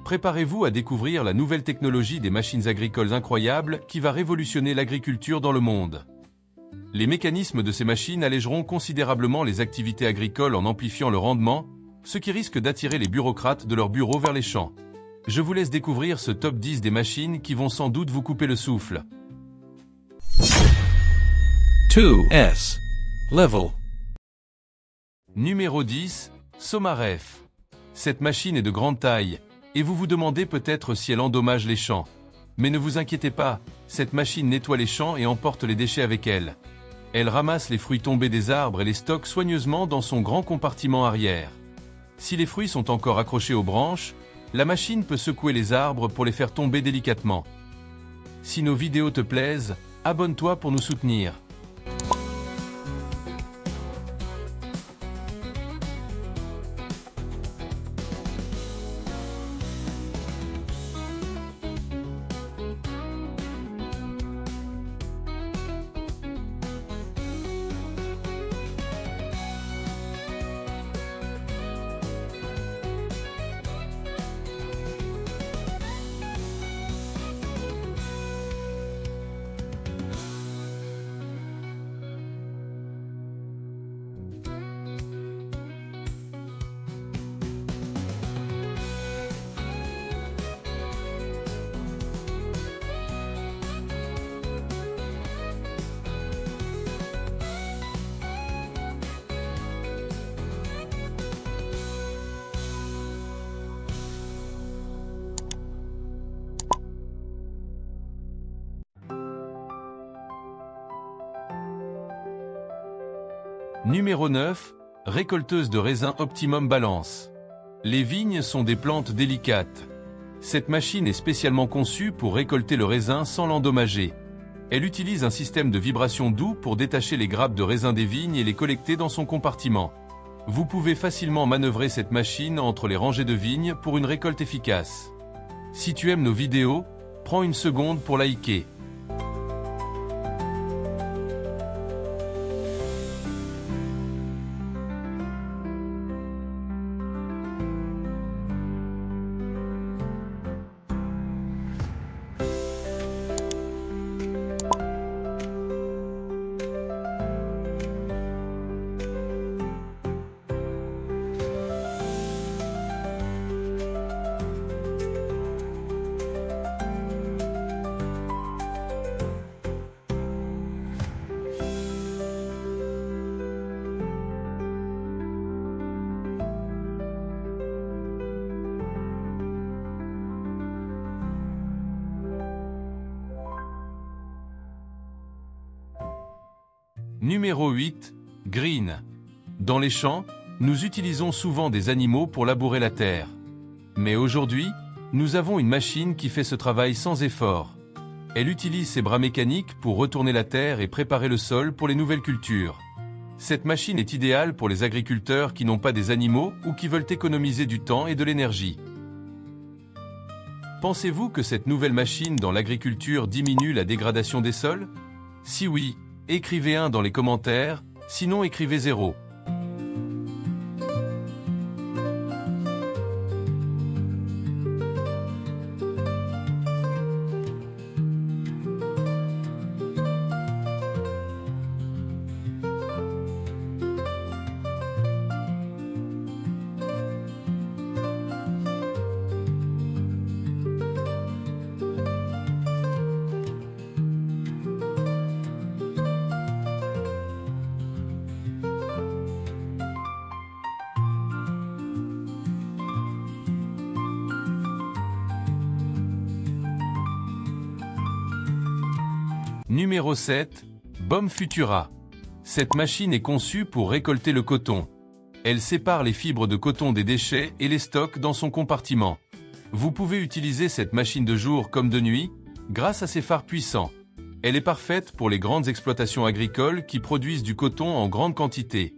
Préparez-vous à découvrir la nouvelle technologie des machines agricoles incroyables qui va révolutionner l'agriculture dans le monde. Les mécanismes de ces machines allégeront considérablement les activités agricoles en amplifiant le rendement, ce qui risque d'attirer les bureaucrates de leurs bureaux vers les champs. Je vous laisse découvrir ce top 10 des machines qui vont sans doute vous couper le souffle. 2S Level. Numéro 10, Somaref. Cette machine est de grande taille, et vous vous demandez peut-être si elle endommage les champs. Mais ne vous inquiétez pas, cette machine nettoie les champs et emporte les déchets avec elle. Elle ramasse les fruits tombés des arbres et les stocke soigneusement dans son grand compartiment arrière. Si les fruits sont encore accrochés aux branches, la machine peut secouer les arbres pour les faire tomber délicatement. Si nos vidéos te plaisent, abonne-toi pour nous soutenir. Numéro 9, récolteuse de raisins Optimum Balance. Les vignes sont des plantes délicates. Cette machine est spécialement conçue pour récolter le raisin sans l'endommager. Elle utilise un système de vibration doux pour détacher les grappes de raisin des vignes et les collecter dans son compartiment. Vous pouvez facilement manœuvrer cette machine entre les rangées de vignes pour une récolte efficace. Si tu aimes nos vidéos, prends une seconde pour liker. Numéro 8, Green. Dans les champs, nous utilisons souvent des animaux pour labourer la terre. Mais aujourd'hui, nous avons une machine qui fait ce travail sans effort. Elle utilise ses bras mécaniques pour retourner la terre et préparer le sol pour les nouvelles cultures. Cette machine est idéale pour les agriculteurs qui n'ont pas des animaux ou qui veulent économiser du temps et de l'énergie. Pensez-vous que cette nouvelle machine dans l'agriculture diminue la dégradation des sols? Si oui, écrivez 1 dans les commentaires, sinon écrivez 0. Numéro 7, Bomb Futura. Cette machine est conçue pour récolter le coton. Elle sépare les fibres de coton des déchets et les stocke dans son compartiment. Vous pouvez utiliser cette machine de jour comme de nuit, grâce à ses phares puissants. Elle est parfaite pour les grandes exploitations agricoles qui produisent du coton en grande quantité.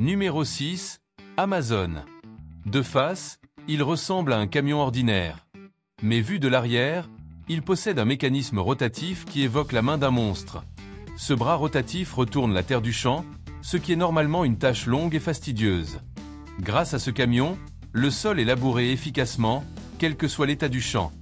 Numéro 6. Amazon. De face, il ressemble à un camion ordinaire. Mais vu de l'arrière, il possède un mécanisme rotatif qui évoque la main d'un monstre. Ce bras rotatif retourne la terre du champ, ce qui est normalement une tâche longue et fastidieuse. Grâce à ce camion, le sol est labouré efficacement, quel que soit l'état du champ.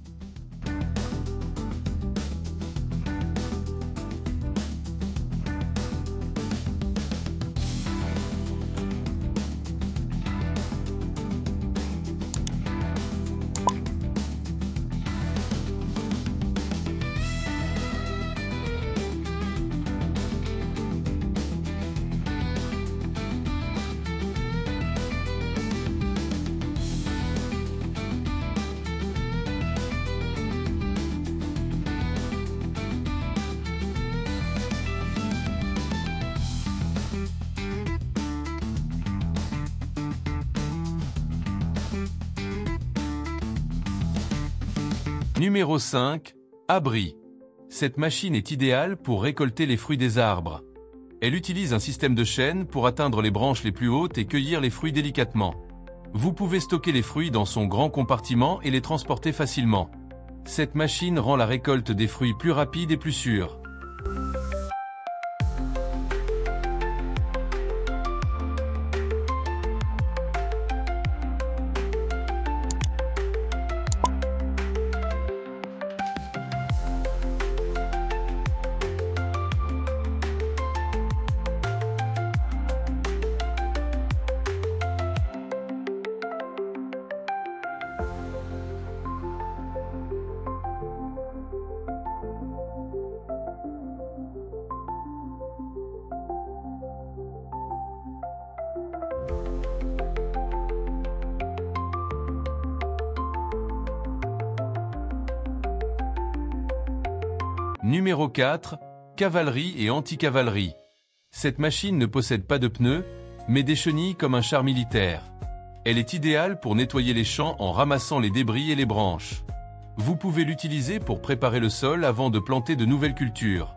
Numéro 5. Abri. Cette machine est idéale pour récolter les fruits des arbres. Elle utilise un système de chaîne pour atteindre les branches les plus hautes et cueillir les fruits délicatement. Vous pouvez stocker les fruits dans son grand compartiment et les transporter facilement. Cette machine rend la récolte des fruits plus rapide et plus sûre. Numéro 4. Cavalerie et anti-cavalerie. Cette machine ne possède pas de pneus, mais des chenilles comme un char militaire. Elle est idéale pour nettoyer les champs en ramassant les débris et les branches. Vous pouvez l'utiliser pour préparer le sol avant de planter de nouvelles cultures.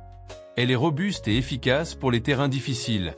Elle est robuste et efficace pour les terrains difficiles.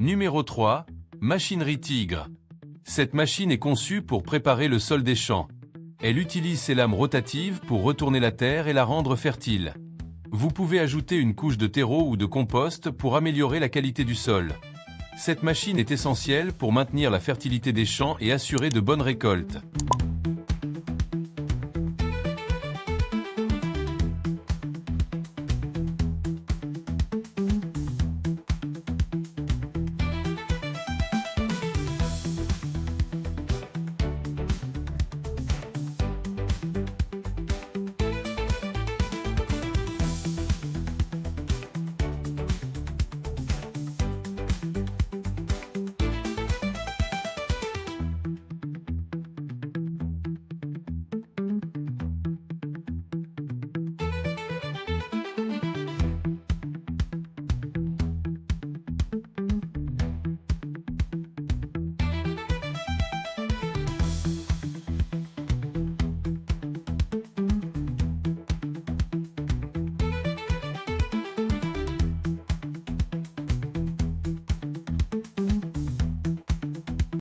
Numéro 3. Machinerie Tigre. Cette machine est conçue pour préparer le sol des champs. Elle utilise ses lames rotatives pour retourner la terre et la rendre fertile. Vous pouvez ajouter une couche de terreau ou de compost pour améliorer la qualité du sol. Cette machine est essentielle pour maintenir la fertilité des champs et assurer de bonnes récoltes.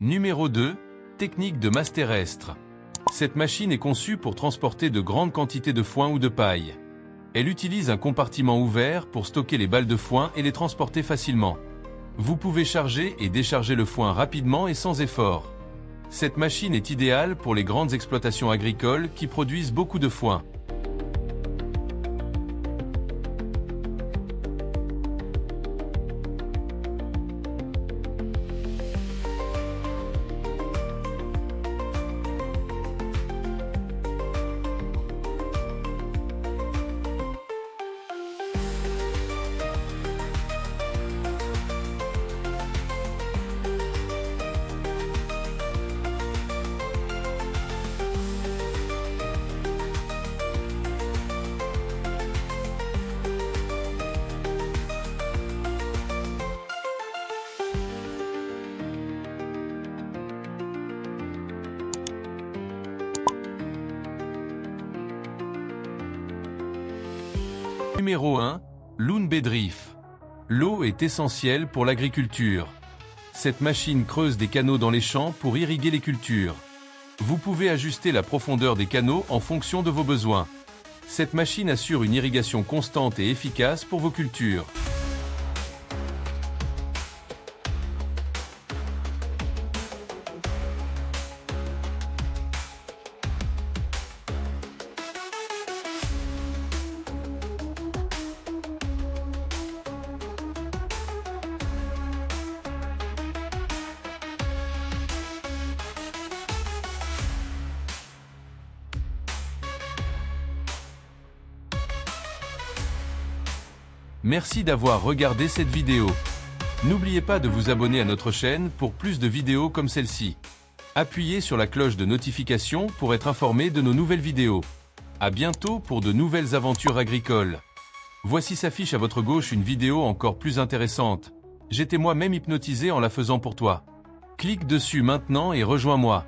Numéro 2. Technique de masse terrestre. Cette machine est conçue pour transporter de grandes quantités de foin ou de paille. Elle utilise un compartiment ouvert pour stocker les balles de foin et les transporter facilement. Vous pouvez charger et décharger le foin rapidement et sans effort. Cette machine est idéale pour les grandes exploitations agricoles qui produisent beaucoup de foin. Numéro 1. Loon Bedriff. L'eau est essentielle pour l'agriculture. Cette machine creuse des canaux dans les champs pour irriguer les cultures. Vous pouvez ajuster la profondeur des canaux en fonction de vos besoins. Cette machine assure une irrigation constante et efficace pour vos cultures. Merci d'avoir regardé cette vidéo. N'oubliez pas de vous abonner à notre chaîne pour plus de vidéos comme celle-ci. Appuyez sur la cloche de notification pour être informé de nos nouvelles vidéos. À bientôt pour de nouvelles aventures agricoles. Voici s'affiche à votre gauche une vidéo encore plus intéressante. J'étais moi-même hypnotisé en la faisant pour toi. Clique dessus maintenant et rejoins-moi.